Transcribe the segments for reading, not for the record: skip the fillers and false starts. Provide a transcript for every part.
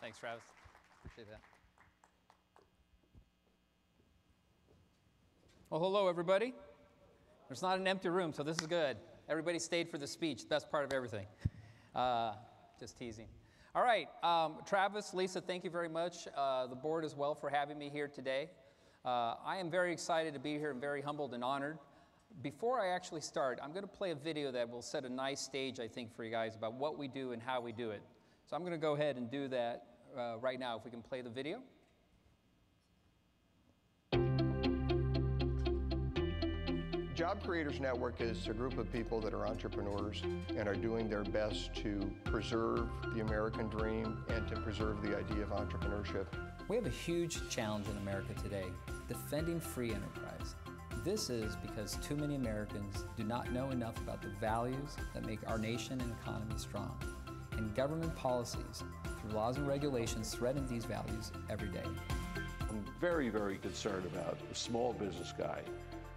Thanks, Travis. Appreciate that. Well, hello, everybody. There's not an empty room, so this is good. Everybody stayed for the speech, best part of everything. Just teasing. All right, Travis, Lisa, thank you very much. The board as well for having me here today. I am very excited to be here and very humbled and honored. Before I actually start, I'm going to play a video that will set a nice stage, I think, for you guys about what we do and how we do it. So I'm going to go ahead and do that right now, if we can play the video. Job Creators Network is a group of people that are entrepreneurs and are doing their best to preserve the American dream and to preserve the idea of entrepreneurship. We have a huge challenge in America today, defending free enterprise. This is because too many Americans do not know enough about the values that make our nation and economy strong. And government policies, through laws and regulations, threaten these values every day. I'm very, very concerned about the small business guy.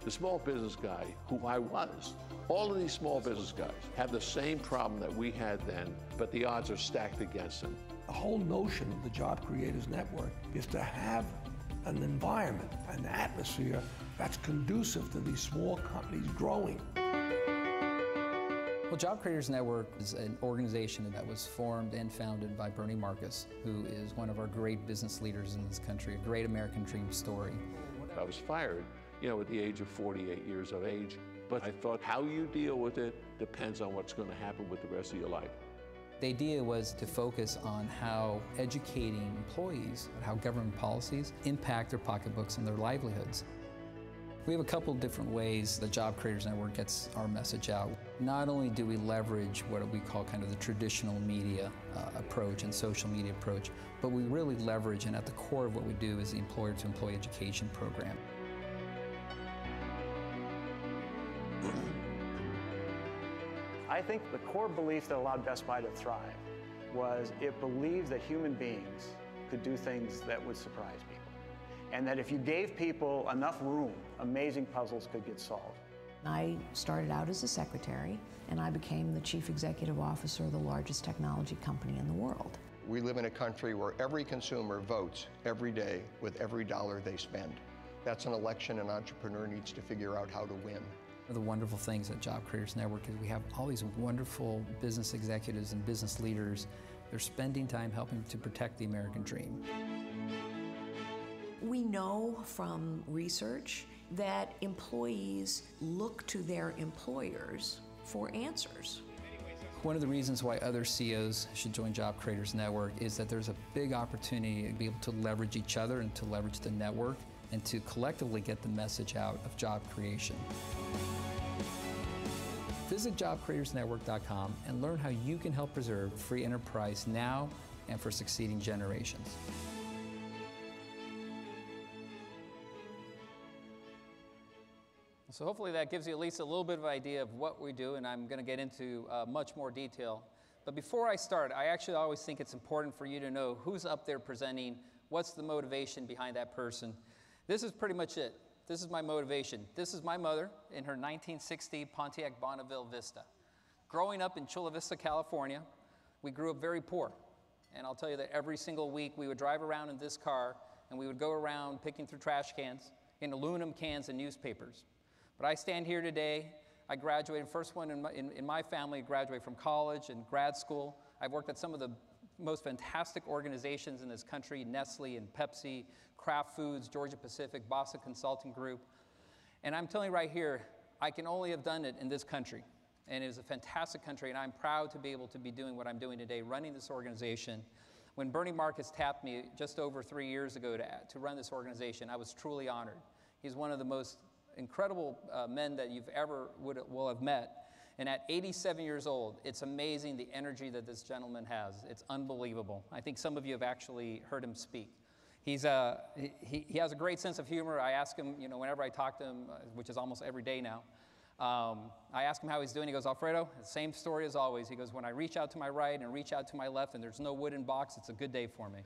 The small business guy who I was. All of these small business guys have the same problem that we had then, but the odds are stacked against them. The whole notion of the Job Creators Network is to have an environment, an atmosphere that's conducive to these small companies growing. Well, Job Creators Network is an organization that was formed and founded by Bernie Marcus, who is one of our great business leaders in this country, a great American dream story. I was fired, at the age of 48 years of age. But I thought how you deal with it depends on what's going to happen with the rest of your life. The idea was to focus on how educating employees, how government policies impact their pocketbooks and their livelihoods. We have a couple different ways the Job Creators Network gets our message out. Not only do we leverage what we call kind of the traditional media approach and social media approach, but we really leverage, and at the core of what we do is the employer-to-employee education program. I think the core belief that allowed Best Buy to thrive was it believed that human beings could do things that would surprise people. And that if you gave people enough room, amazing puzzles could get solved. I started out as a secretary, and I became the chief executive officer of the largest technology company in the world. We live in a country where every consumer votes every day with every dollar they spend. That's an election an entrepreneur needs to figure out how to win. One of the wonderful things at Job Creators Network is we have all these wonderful business executives and business leaders. They're spending time helping to protect the American dream. We know from research that employees look to their employers for answers. One of the reasons why other CEOs should join Job Creators Network is that there's a big opportunity to be able to leverage each other and to leverage the network and to collectively get the message out of job creation. Visit jobcreatorsnetwork.com and learn how you can help preserve free enterprise now and for succeeding generations. So hopefully that gives you at least a little bit of an idea of what we do, and I'm going to get into much more detail. But before I start, I actually always think it's important for you to know who's up there presenting, what's the motivation behind that person. This is pretty much it. This is my motivation. This is my mother in her 1960 Pontiac Bonneville Vista. Growing up in Chula Vista, California, we grew up very poor. And I'll tell you that every single week we would drive around in this car and we would go around picking through trash cans, in aluminum cans and newspapers. But I stand here today. I graduated, first one in my family to graduate from college and grad school. I've worked at some of the most fantastic organizations in this country, Nestle and Pepsi, Kraft Foods, Georgia Pacific, Boston Consulting Group. And I'm telling you right here, I can only have done it in this country. And it is a fantastic country, and I'm proud to be able to be doing what I'm doing today, running this organization. When Bernie Marcus tapped me just over 3 years ago to run this organization, I was truly honored. He's one of the most incredible men that you've ever will have met. And at 87 years old, it's amazing the energy that this gentleman has. It's unbelievable. I think some of you have actually heard him speak. He has a great sense of humor. I ask him, whenever I talk to him, which is almost every day now, I ask him how he's doing. He goes, Alfredo, same story as always. He goes, when I reach out to my right and reach out to my left and there's no wooden box, it's a good day for me.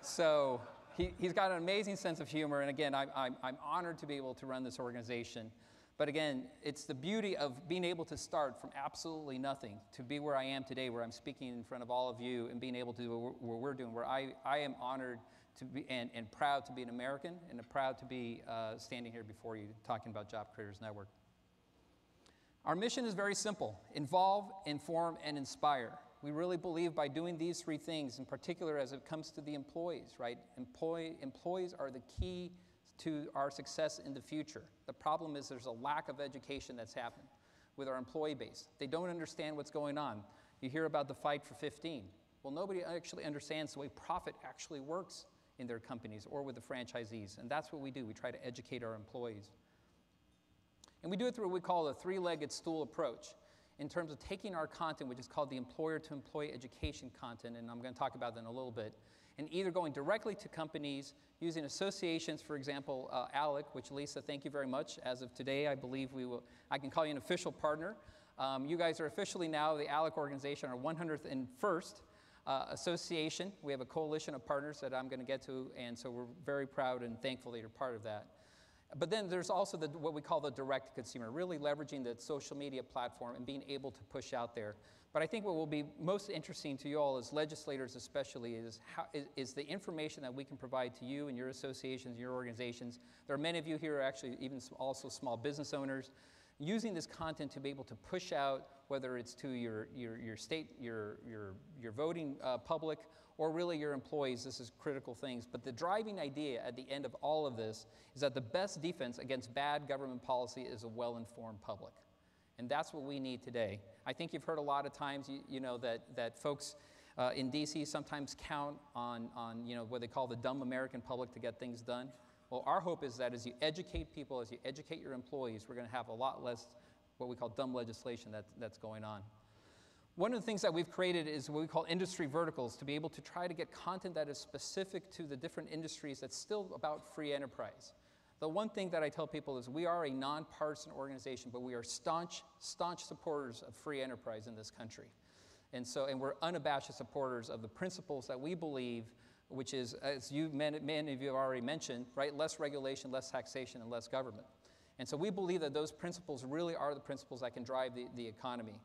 So he's got an amazing sense of humor. And again, I'm honored to be able to run this organization. But again, it's the beauty of being able to start from absolutely nothing to be where I am today, where I'm speaking in front of all of you and being able to do what we're doing, where I am honored to be and proud to be an American and proud to be standing here before you talking about Job Creators Network. Our mission is very simple: involve, inform, and inspire. We really believe by doing these three things, in particular as it comes to the employees, right? Employees are the key to our success in the future. The problem is there's a lack of education that's happened with our employee base. They don't understand what's going on. You hear about the fight for 15. Well, nobody actually understands the way profit actually works in their companies or with the franchisees, and that's what we do. We try to educate our employees. And we do it through what we call a three-legged stool approach in terms of taking our content, which is called the employer-to-employee education content, and I'm going to talk about that in a little bit, and either going directly to companies using associations, for example, ALEC, which Lisa, thank you very much. As of today, I believe I can call you an official partner. You guys are officially now the ALEC organization, our 101st association. We have a coalition of partners that I'm going to get to, and so we're very proud and thankful that you're part of that. But then there's also what we call the direct consumer, really leveraging the social media platform and being able to push out there. But I think what will be most interesting to you all as legislators especially is the information that we can provide to you and your associations, your organizations. There are many of you here who are actually even also small business owners, using this content to be able to push out, whether it's to your state, your voting public, or really your employees. This is critical things. But the driving idea at the end of all of this is that the best defense against bad government policy is a well-informed public. And that's what we need today. I think you've heard a lot of times, you know, that folks in DC sometimes count on what they call the dumb American public to get things done. Well, our hope is that as you educate people, as you educate your employees, we're going to have a lot less what we call dumb legislation that's going on. One of the things that we've created is what we call industry verticals, to be able to try to get content that is specific to the different industries that's still about free enterprise. The one thing that I tell people is we are a nonpartisan organization, but we are staunch supporters of free enterprise in this country. And we're unabashed supporters of the principles that we believe, which is, as many of you have already mentioned, right, less regulation, less taxation, and less government. And so we believe that those principles really are the principles that can drive the economy.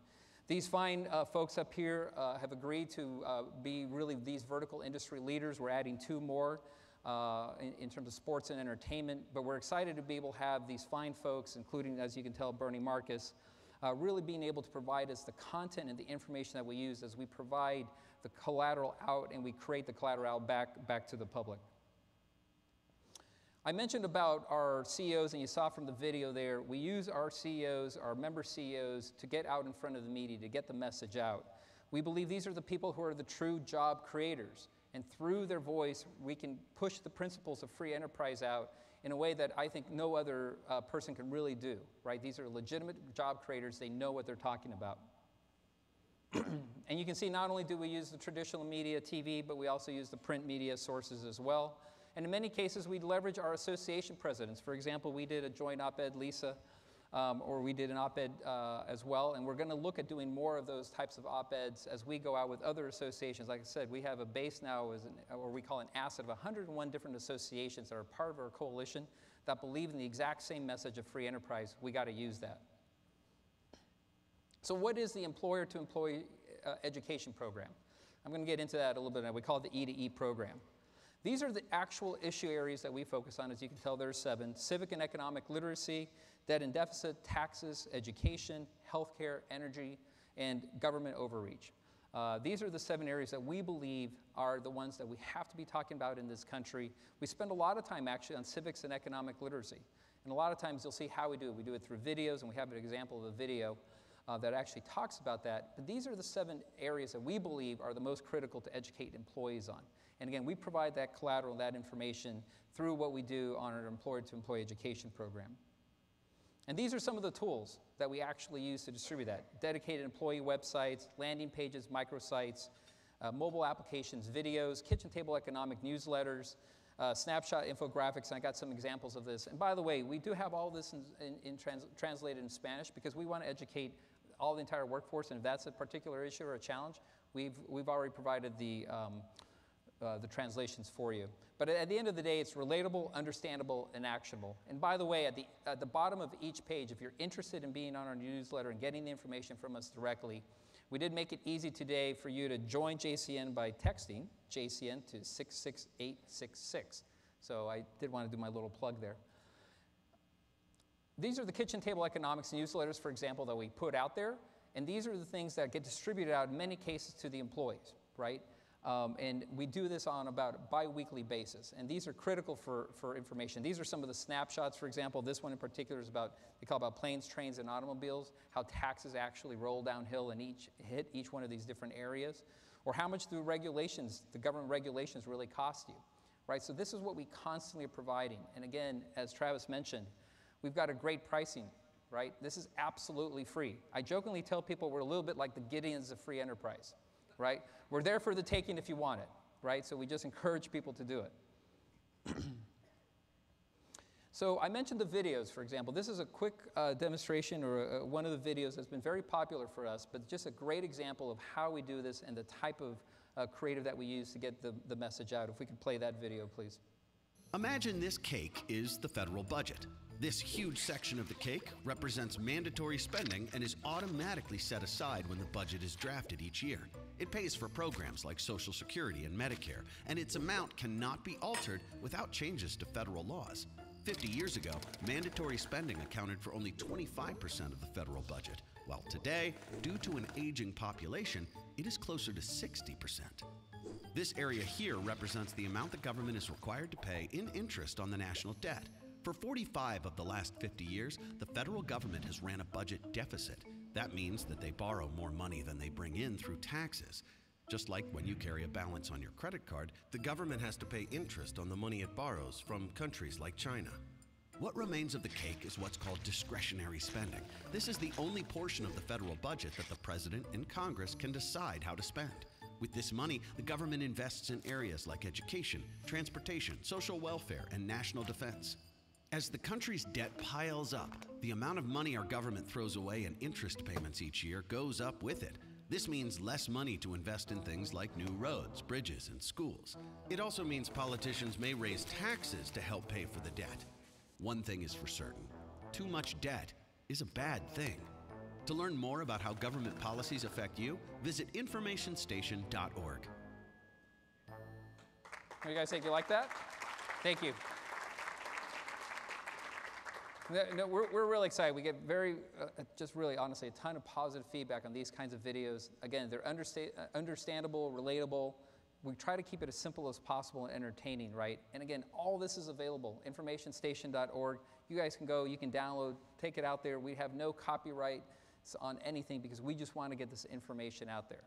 These fine folks up here have agreed to be really these vertical industry leaders. We're adding 2 more in terms of sports and entertainment, but we're excited to be able to have these fine folks, including, as you can tell, Bernie Marcus, really being able to provide us the content and the information that we use as we provide the collateral out and we create the collateral back to the public. I mentioned about our CEOs, and you saw from the video there, we use our CEOs, our member CEOs, to get out in front of the media, to get the message out. We believe these are the people who are the true job creators, and through their voice, we can push the principles of free enterprise out in a way that I think no other person can really do, right? These are legitimate job creators. They know what they're talking about. And you can see not only do we use the traditional media, TV, but we also use the print media sources as well. And in many cases, we leverage our association presidents. For example, we did a joint op-ed, Lisa, or we did an op-ed as well, and we're going to look at doing more of those types of op-eds as we go out with other associations. Like I said, we have a base now, or we call an asset, of 101 different associations that are part of our coalition that believe in the exact same message of free enterprise. We got to use that. So what is the employer-to-employee education program? I'm going to get into that a little bit now. We call it the E2E program. These are the actual issue areas that we focus on. As you can tell, there are 7. Civic and economic literacy, debt and deficit, taxes, education, healthcare, energy, and government overreach. These are the 7 areas that we believe are the ones that we have to be talking about in this country. We spend a lot of time actually on civics and economic literacy. And a lot of times you'll see how we do it. We do it through videos, and we have an example of a video that actually talks about that. But these are the 7 areas that we believe are the most critical to educate employees on. And again, we provide that collateral, that information through what we do on our employer-to-employee education program. And these are some of the tools that we actually use to distribute that. Dedicated employee websites, landing pages, microsites, mobile applications, videos, kitchen table economic newsletters, snapshot infographics, and I got some examples of this. And by the way, we do have all this translated in Spanish because we want to educate all the entire workforce, and if that's a particular issue or a challenge, we've already provided the the translations for you. But at the end of the day, it's relatable, understandable, and actionable. And by the way, at the bottom of each page, if you're interested in being on our newsletter and getting the information from us directly, we did make it easy today for you to join JCN by texting JCN to 66866. So I did want to do my little plug there. These are the kitchen table economics newsletters, for example, that we put out there. And these are the things that get distributed out in many cases to the employees, right? And we do this on about a bi-weekly basis. And these are critical for information. These are some of the snapshots, for example. This one in particular is about, they call about planes, trains, and automobiles, how taxes actually roll downhill and hit each one of these different areas. Or how much do regulations, the government regulations really cost you, right? So this is what we constantly are providing. And again, as Travis mentioned, we've got a great pricing, right? This is absolutely free. I jokingly tell people we're a little bit like the Gideons of free enterprise, right? We're there for the taking if you want it, right? So we just encourage people to do it. So I mentioned the videos, for example. This is a quick demonstration or one of the videos that's been very popular for us, but just a great example of how we do this and the type of creative that we use to get the message out. If we could play that video, please. Imagine this cake is the federal budget. This huge section of the cake represents mandatory spending and is automatically set aside when the budget is drafted each year. It pays for programs like Social Security and Medicare, and its amount cannot be altered without changes to federal laws. 50 years ago, mandatory spending accounted for only 25% of the federal budget, while today, due to an aging population, it is closer to 60%. This area here represents the amount the government is required to pay in interest on the national debt. For 45 of the last 50 years, the federal government has ran a budget deficit. That means that they borrow more money than they bring in through taxes. Just like when you carry a balance on your credit card, the government has to pay interest on the money it borrows from countries like China. What remains of the cake is what's called discretionary spending. This is the only portion of the federal budget that the president and Congress can decide how to spend. With this money, the government invests in areas like education, transportation, social welfare, and national defense. As the country's debt piles up, the amount of money our government throws away in interest payments each year goes up with it. This means less money to invest in things like new roads, bridges, and schools. It also means politicians may raise taxes to help pay for the debt. One thing is for certain: too much debt is a bad thing. To learn more about how government policies affect you, visit informationstation.org. You guys think you like that? Thank you. No, we're really excited. We get just really honestly, a ton of positive feedback on these kinds of videos. Again, they're understandable, relatable. We try to keep it as simple as possible and entertaining, right? And again, all this is available, informationstation.org. You guys can go, you can download, take it out there. We have no copyright on anything because we just want to get this information out there.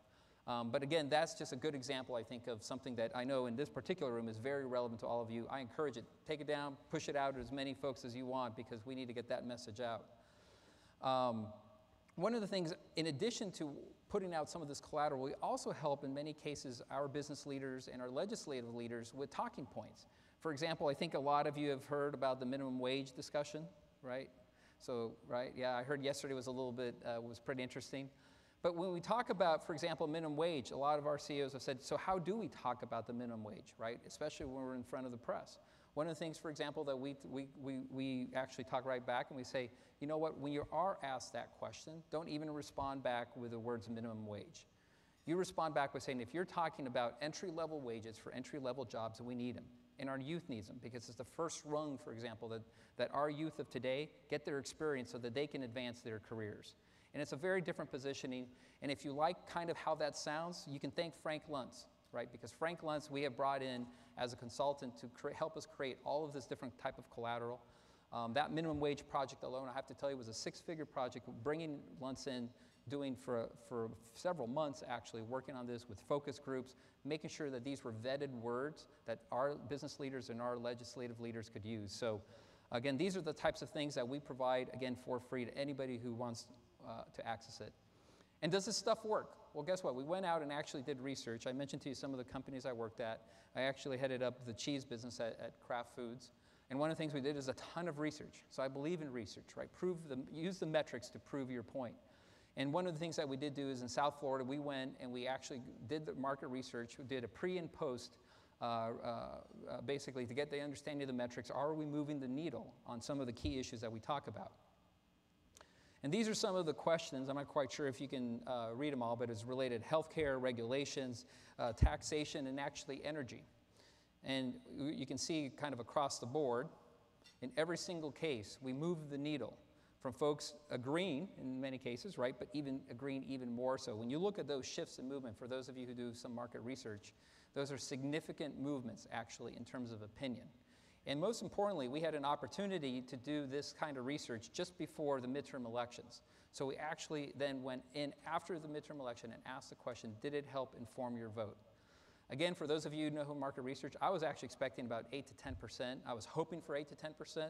But again, that's just a good example, I think, of something that I know in this particular room is very relevant to all of you. I encourage it. Take it down, push it out to as many folks as you want because we need to get that message out. One of the things, in addition to putting out some of this collateral, we also help, in many cases, our business leaders and our legislative leaders with talking points. For example, I think a lot of you have heard about the minimum wage discussion, right? So, right, yeah, I heard yesterday was a little bit, was pretty interesting. But when we talk about, for example, minimum wage, a lot of our CEOs have said, so how do we talk about the minimum wage, right? Especially when we're in front of the press. One of the things, for example, that we actually talk right back and we say, you know what, when you are asked that question, don't even respond back with the words minimum wage. You respond back with saying, if you're talking about entry-level wages for entry-level jobs, we need them. And our youth needs them because it's the first rung, for example, that our youth of today get their experience so that they can advance their careers. And it's a very different positioning. And if you like kind of how that sounds, you can thank Frank Luntz, right? Because Frank Luntz we have brought in as a consultant to help us create all of this different type of collateral. That minimum wage project alone, I have to tell you, was a six-figure project, bringing Luntz in, doing for several months actually, working on this with focus groups, making sure that these were vetted words that our business leaders and our legislative leaders could use. So again, these are the types of things that we provide, again, for free to anybody who wants to access it. And does this stuff work? Well, guess what? We went out and actually did research. I mentioned to you some of the companies I worked at. I actually headed up the cheese business at Kraft Foods. And one of the things we did is a ton of research. So I believe in research, right? Use the metrics to prove your point. And one of the things that we did do is in South Florida, we went and we actually did the market research. We did a pre and post basically to get the understanding of the metrics. Are we moving the needle on some of the key issues that we talk about? And these are some of the questions. I'm not quite sure if you can read them all, but it's related to healthcare, regulations, taxation, and actually energy. And you can see kind of across the board, in every single case, we move the needle from folks agreeing in many cases, right, but even agreeing even more so. When you look at those shifts in movement, for those of you who do some market research, those are significant movements actually in terms of opinion. And most importantly, we had an opportunity to do this kind of research just before the midterm elections. So we actually then went in after the midterm election and asked the question, did it help inform your vote? Again, for those of you who know market research, I was actually expecting about 8 to 10%. I was hoping for 8 to 10%.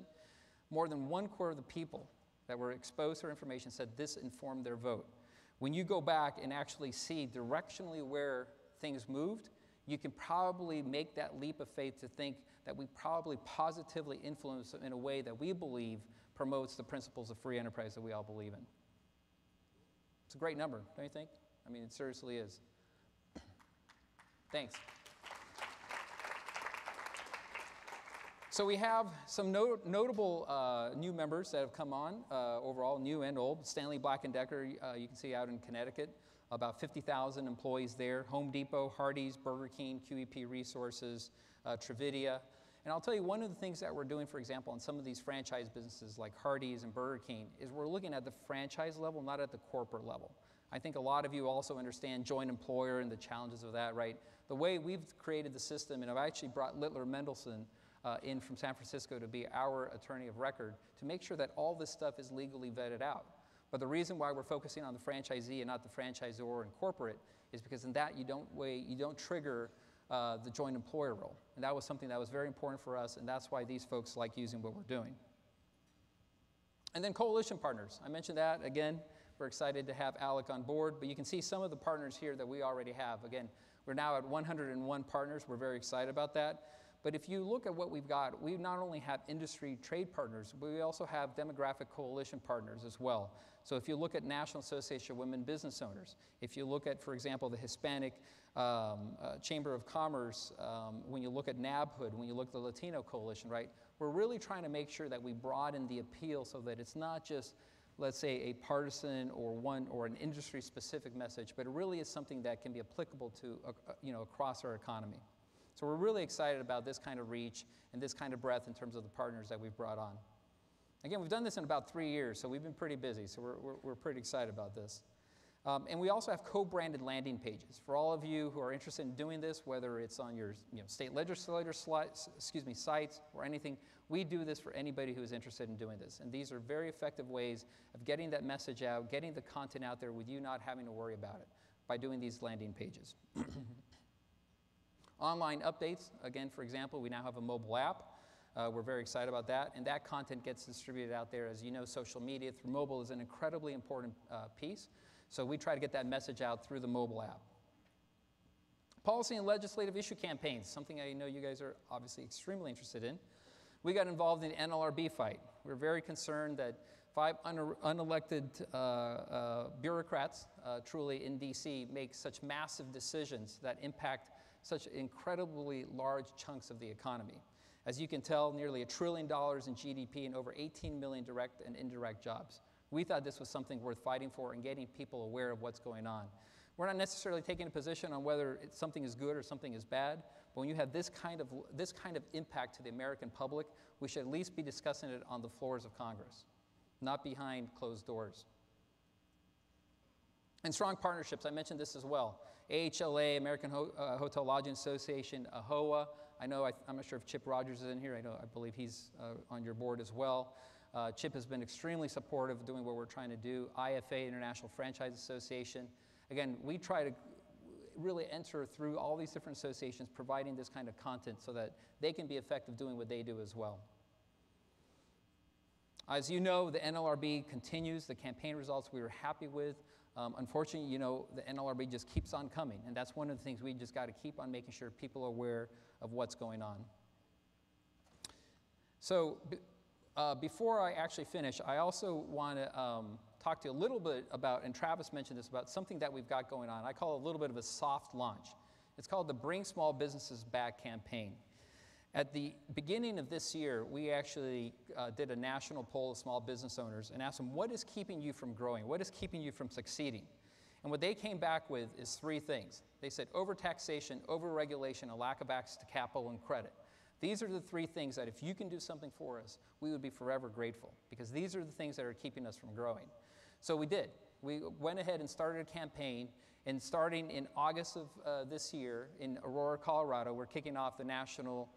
More than 1/4 of the people that were exposed to our information said this informed their vote. When you go back and actually see directionally where things moved, you can probably make that leap of faith to think that we probably positively influence them in a way that we believe promotes the principles of free enterprise that we all believe in. It's a great number, don't you think? I mean, it seriously is. Thanks. So we have some notable new members that have come on, overall, new and old. Stanley Black & Decker, you can see out in Connecticut, about 50,000 employees there. Home Depot, Hardee's, Burger King, QEP Resources, Travidia. And I'll tell you, one of the things that we're doing, for example, on some of these franchise businesses like Hardee's and Burger King, is we're looking at the franchise level, not at the corporate level. I think a lot of you also understand joint employer and the challenges of that, right? The way we've created the system, and I've actually brought Littler Mendelson in from San Francisco to be our attorney of record to make sure that all this stuff is legally vetted out. But the reason why we're focusing on the franchisee and not the franchisor and corporate is because in that you don't trigger the joint employer role. And that was something that was very important for us, and that's why these folks like using what we're doing. And then coalition partners. I mentioned that again. We're excited to have Alec on board, but you can see some of the partners here that we already have. Again, we're now at 101 partners. We're very excited about that. But if you look at what we've got, we not only have industry trade partners, but we also have demographic coalition partners as well. So if you look at National Association of Women Business Owners, if you look at, for example, the Hispanic Chamber of Commerce, when you look at NABHOOD, when you look at the Latino Coalition, right, we're really trying to make sure that we broaden the appeal so that it's not just, let's say, a partisan or an industry-specific message, but it really is something that can be applicable to, across our economy. So we're really excited about this kind of reach and this kind of breadth in terms of the partners that we've brought on. Again, we've done this in about 3 years, so we've been pretty busy, so we're pretty excited about this. And we also have co-branded landing pages. For all of you who are interested in doing this, whether it's on your state legislator sites or anything, we do this for anybody who is interested in doing this. And these are very effective ways of getting that message out, getting the content out there with you not having to worry about it by doing these landing pages. Online updates, again, for example, we now have a mobile app. We're very excited about that, and that content gets distributed out there. As you know, social media through mobile is an incredibly important piece, so we try to get that message out through the mobile app. Policy and legislative issue campaigns, something I know you guys are obviously extremely interested in. We got involved in the NLRB fight. We're very concerned that 5 unelected bureaucrats, truly in DC, make such massive decisions that impact such incredibly large chunks of the economy. As you can tell, nearly $1 trillion in GDP and over 18 million direct and indirect jobs. We thought this was something worth fighting for and getting people aware of what's going on. We're not necessarily taking a position on whether something is good or something is bad, but when you have this kind of impact to the American public, we should at least be discussing it on the floors of Congress, not behind closed doors. And strong partnerships, I mentioned this as well. AHLA, American Hotel Lodging Association, AHOA. I'm not sure if Chip Rogers is in here. I believe he's on your board as well. Chip has been extremely supportive of doing what we're trying to do. IFA, International Franchise Association. Again, we try to really enter through all these different associations, providing this kind of content so that they can be effective doing what they do as well. As you know, the NLRB continues. The campaign results we were happy with. Unfortunately, the NLRB just keeps on coming, and that's one of the things we just got to keep on making sure people are aware of what's going on. So before I actually finish, I also want to talk to you a little bit about, and Travis mentioned this, about something that we've got going on. I call it a little bit of a soft launch. It's called the Bring Small Businesses Back campaign. At the beginning of this year, we actually did a national poll of small business owners and asked them, what is keeping you from growing? What is keeping you from succeeding? And what they came back with is 3 things. They said overtaxation, overregulation, a lack of access to capital and credit. These are the 3 things that if you can do something for us, we would be forever grateful, because these are the things that are keeping us from growing. So we did. We went ahead and started a campaign, and starting in August of this year in Aurora, Colorado, we're kicking off a national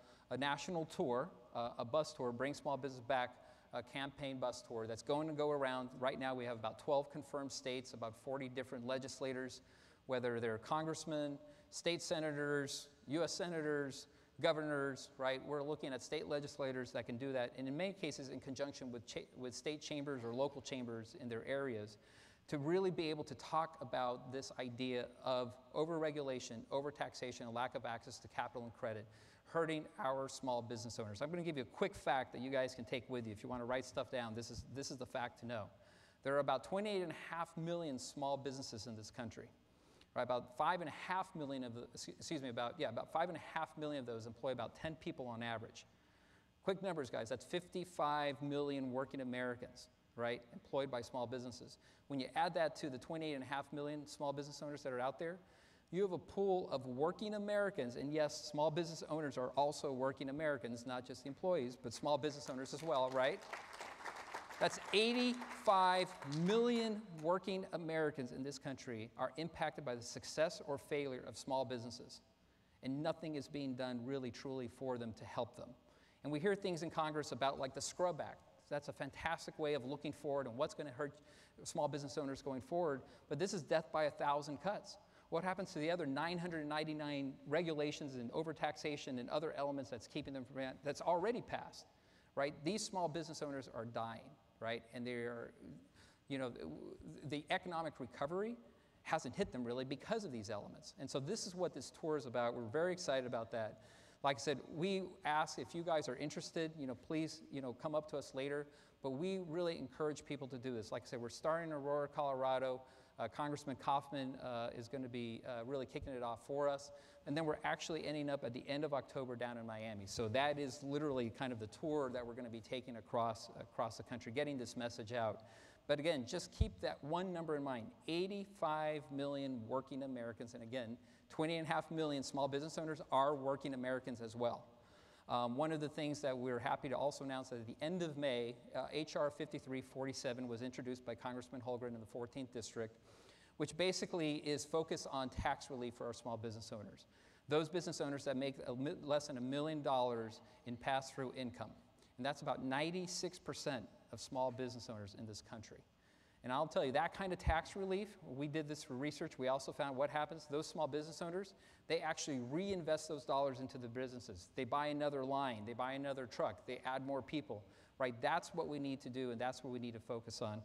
tour, a bus tour, Bring Small Business Back, a campaign bus tour that's going to go around. Right now we have about 12 confirmed states, about 40 different legislators, whether they're congressmen, state senators, U.S. senators, governors, right? We're looking at state legislators that can do that, and in many cases in conjunction with state chambers or local chambers in their areas, to really be able to talk about this idea of overregulation, overtaxation, and lack of access to capital and credit hurting our small business owners. I'm going to give you a quick fact that you guys can take with you. If you want to write stuff down, this is the fact to know. There are about 28.5 million small businesses in this country. Right, about 5.5 million of about 5.5 million of those employ about 10 people on average. Quick numbers, guys, that's 55 million working Americans, right, employed by small businesses. When you add that to the 28.5 million small business owners that are out there, you have a pool of working Americans, and yes, small business owners are also working Americans, not just the employees, but small business owners as well, right? That's 85 million working Americans in this country are impacted by the success or failure of small businesses. And nothing is being done really, truly for them to help them. And we hear things in Congress about like the Scrub Act. That's a fantastic way of looking forward and what's going to hurt small business owners going forward. But this is death by 1,000 cuts. What happens to the other 999 regulations and overtaxation and other elements that's keeping them from that's already passed, right? These small business owners are dying, right? And they're, you know, the economic recovery hasn't hit them really because of these elements. And so this is what this tour is about. We're very excited about that. Like I said, we ask if you guys are interested, you know, please, you know, come up to us later. But we really encourage people to do this. Like I said, we're starting in Aurora, Colorado. Congressman Kaufman is going to be really kicking it off for us. And then we're actually ending up at the end of October down in Miami. So that is literally kind of the tour that we're going to be taking across the country, getting this message out. But again, just keep that one number in mind, 85 million working Americans. And again, 20.5 million small business owners are working Americans as well. One of the things that we're happy to also announce that at the end of May, H.R. 5347 was introduced by Congressman Holgren in the 14th District, which basically is focused on tax relief for our small business owners. Those business owners that make less than $1 million in pass-through income. And that's about 96% of small business owners in this country. And I'll tell you, that kind of tax relief, we did this for research, we also found what happens, those small business owners, they actually reinvest those dollars into the businesses. They buy another line, they buy another truck, they add more people, right? That's what we need to do, and that's what we need to focus on.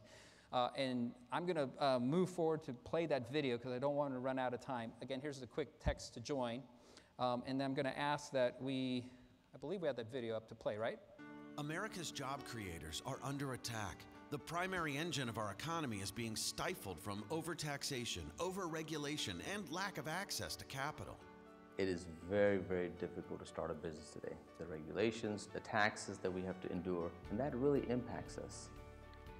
And I'm gonna move forward to play that video because I don't want to run out of time. Again, here's the quick text to join. And then I'm gonna ask that I believe we have that video up to play, right? America's job creators are under attack. The primary engine of our economy is being stifled from overtaxation, overregulation, and lack of access to capital. It is very, very difficult to start a business today. The regulations, the taxes that we have to endure, and that really impacts us.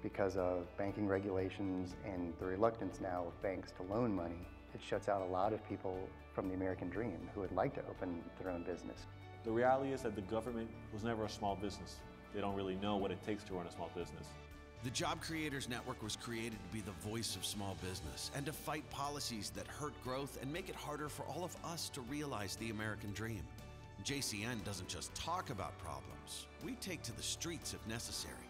Because of banking regulations and the reluctance now of banks to loan money, it shuts out a lot of people from the American dream who would like to open their own business. The reality is that the government was never a small business. They don't really know what it takes to run a small business. The Job Creators Network was created to be the voice of small business and to fight policies that hurt growth and make it harder for all of us to realize the American dream. JCN doesn't just talk about problems. We take to the streets if necessary.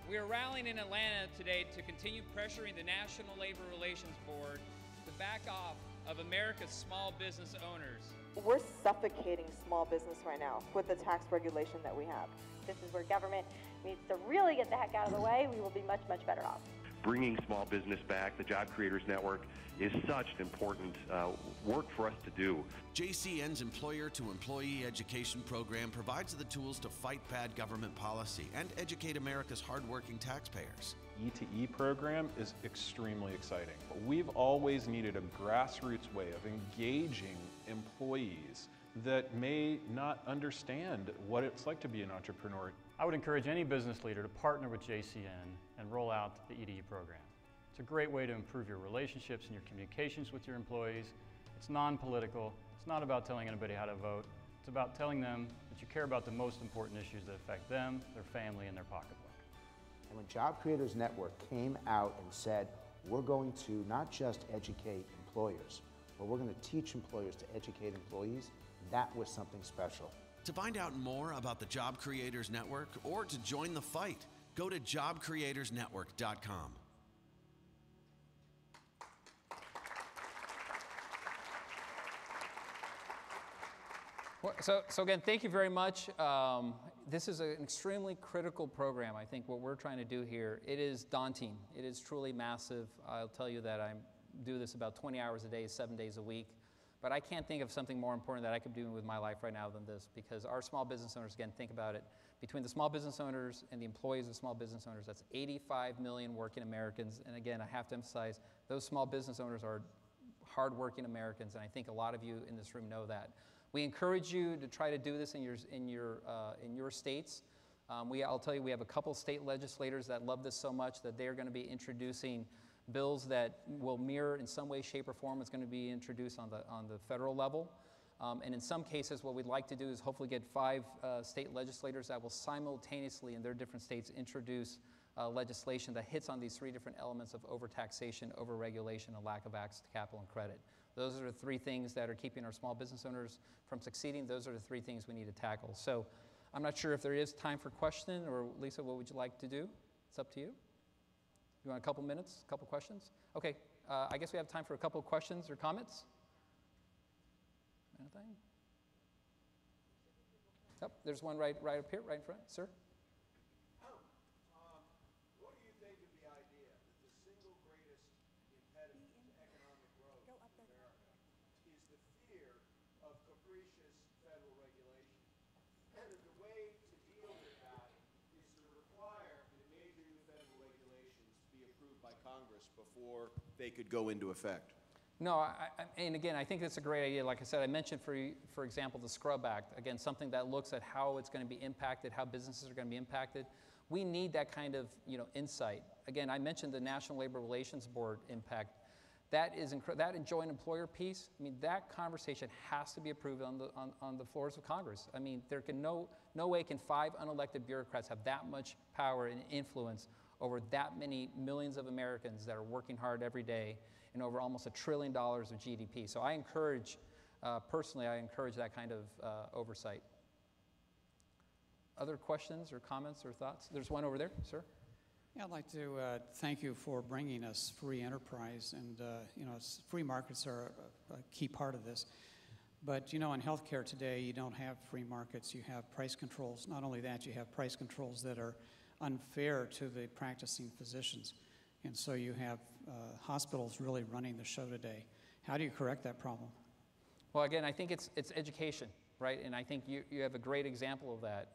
We are rallying in Atlanta today to continue pressuring the National Labor Relations Board to back off of America's small business owners. We're suffocating small business right now with the tax regulation that we have. This is where government needs to really get the heck out of the way. We will be much, much better off. bringing small business back. The Job Creators Network is such important work for us to do. JCN's employer-to-employee education program provides the tools to fight bad government policy and educate America's hardworking taxpayers. E2E program is extremely exciting. We've always needed a grassroots way of engaging employees that may not understand what it's like to be an entrepreneur. I would encourage any business leader to partner with JCN and roll out the E2E program. It's a great way to improve your relationships and your communications with your employees. It's non-political. It's not about telling anybody how to vote. It's about telling them that you care about the most important issues that affect them, their family, and their pocketbook. And when Job Creators Network came out and said, we're going to not just educate employers, but we're going to teach employers to educate employees, that was something special. To find out more about the Job Creators Network or to join the fight, go to jobcreatorsnetwork.com. So again, thank you very much. This is an extremely critical program. I think what we're trying to do here, it is daunting. It is truly massive. I'll tell you that I do this about 20 hours a day, 7 days a week. But I can't think of something more important that I could do with my life right now than this, because our small business owners, again, think about it. Between the small business owners and the employees of small business owners, that's 85 million working Americans. And again, I have to emphasize, those small business owners are hardworking Americans, and I think a lot of you in this room know that. We encourage you to try to do this in your states. I'll tell you, we have a couple state legislators that love this so much that they're going to be introducing bills that will mirror in some way, shape, or form what's going to be introduced on the federal level. And in some cases, what we'd like to do is hopefully get 5 state legislators that will simultaneously in their different states introduce legislation that hits on these 3 different elements of overtaxation, overregulation, and lack of access to capital and credit. Those are the 3 things that are keeping our small business owners from succeeding. Those are the 3 things we need to tackle. So I'm not sure if there is time for question, or Lisa, what would you like to do? It's up to you. You want a couple minutes, a couple questions? Okay, I guess we have time for a couple questions or comments. Anything? Yep, there's one right up here, right in front, sir. What do you think of the idea that the single greatest impediment to economic growth in America is the fear of capricious federal regulation? And that the way to deal with that is to require that major new federal regulations be approved by Congress before they could go into effect? No, and again, I think that's a great idea. Like I said, I mentioned, for example, the Scrub Act. Again, something that looks at how it's going to be impacted, how businesses are going to be impacted. We need that kind of insight. Again, I mentioned the National Labor Relations Board impact. That is that joint employer piece. I mean, that conversation has to be approved on the floors of Congress. I mean, there can no way can 5 unelected bureaucrats have that much power and influence over that many millions of Americans that are working hard every day and over almost $1 trillion of GDP. So I encourage, personally, I encourage that kind of oversight. Other questions or comments or thoughts? There's one over there, sir. Yeah, I'd like to thank you for bringing us free enterprise, and free markets are a key part of this. But in healthcare today, you don't have free markets, you have price controls. Not only that, you have price controls that are unfair to the practicing physicians. And so you have hospitals really running the show today. How do you correct that problem? Well, again, I think it's education, right? And I think you have a great example of that.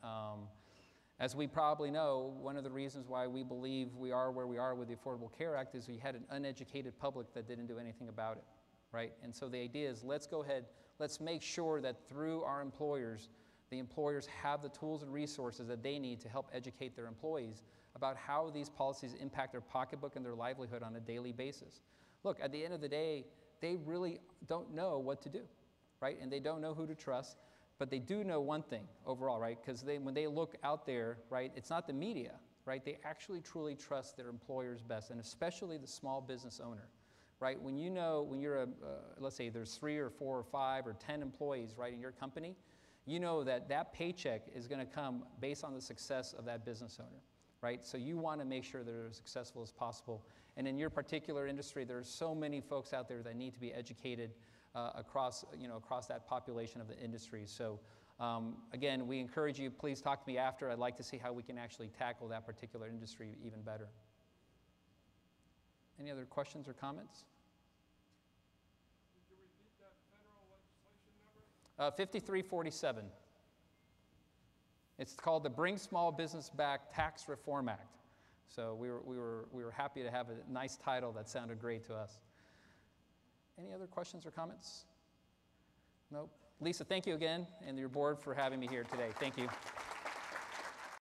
As we probably know, one of the reasons why we believe we are where we are with the Affordable Care Act is we had an uneducated public that didn't do anything about it, right? And so the idea is let's go ahead, let's make sure that through our employers, the employers have the tools and resources that they need to help educate their employees about how these policies impact their pocketbook and their livelihood on a daily basis. Look, at the end of the day, they really don't know what to do, right? And they don't know who to trust, but they do know one thing overall, right? Because when they look out there, right, it's not the media, right? They actually truly trust their employers best, and especially the small business owner, right? When you're let's say there's 3 or 4 or 5 or 10 employees, right, in your company, you know that paycheck is going to come based on the success of that business owner, right? So you want to make sure they're as successful as possible. And in your particular industry, there are so many folks out there that need to be educated across that population of the industry. So again, we encourage you, please talk to me after. I'd like to see how we can actually tackle that particular industry even better. Any other questions or comments? Could you repeat that federal legislation number? 5347. It's called the Bring Small Business Back Tax Reform Act. So we were happy to have a nice title that sounded great to us. Any other questions or comments? Nope. Lisa, thank you again, and your board for having me here today. Thank you.